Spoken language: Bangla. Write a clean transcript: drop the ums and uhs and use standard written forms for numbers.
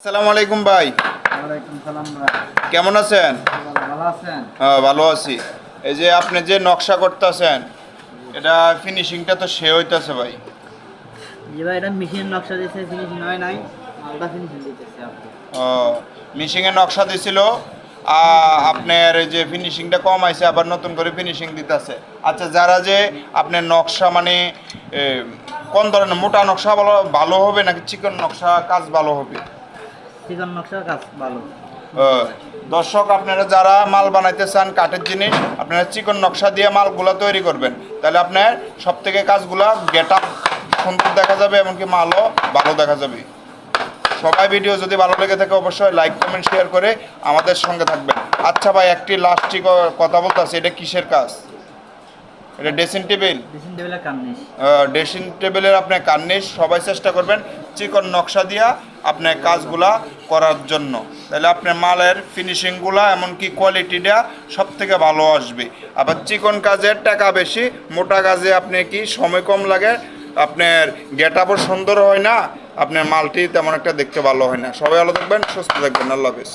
আসসালামু আলাইকুম ভাই। ওয়ালাইকুম সালাম ভাই। কেমন আছেন? ভালো আছেন? হ্যাঁ ভালো আছি। এই যে আপনি যে নকশা করতেছেন এটা ফিনিশিংটা তো সে হইতাছে ভাই। জি ভাই, এটা মেশিন নকশা দিয়েছে, ফিনিশিং হয় নাই, আলাদা ফিনিশিং দিতেছে আপনি। ও মিশিংয়ে নকশা দিছিল, আপনার এই যে ফিনিশিংটা কম আইছে আবার নতুন করে ফিনিশিং দিতেছে। আচ্ছা, যারা যে আপনার নকশা মানে কোন ধরনের মোটা নকশা ভালো ভালো হবে নাকি চিকন নকশা কাজ ভালো হবে? চিকন নকশার কাজ ভালো। দর্শক, আপনারা যারা মাল বানাইতে চান কাঠের জিনিস, আপনারা চিকন নকশা দিয়ে মালগুলা তৈরি করবেন, তাহলে আপনার সব থেকে কাজগুলা গেট আপ সুন্দর দেখা যাবে, এমনকি মালও ভালো দেখা যাবে। সবাই ভিডিও যদি ভালো লেগে থাকে অবশ্যই লাইক কমেন্ট শেয়ার করে আমাদের সঙ্গে থাকবেন। আচ্ছা ভাই, একটি লাস্টটি কথা বলতে আছে, এটা কিসের কাজ? এটা ড্রেসিং টেবিল। ড্রেসিং টেবিলের কার্নিশ। ড্রেসিং টেবিলের আপনার কার্নিশ সবাই চেষ্টা করবেন চিকন নকশা দিয়া আপনার কাজগুলা করার জন্য, তাহলে আপনার মালের ফিনিশিংগুলা এমনকি কোয়ালিটিটা সব থেকে ভালো আসবে। আবার চিকন কাজের টাকা বেশি, মোটা কাজে আপনি কি সময় কম লাগে, আপনার গেট আপও সুন্দর হয় না, আপনার মালটি তেমন একটা দেখতে ভালো হয় না। সবাই ভালো থাকবেন, সুস্থ থাকবেন, আল্লাহ হাফেজ।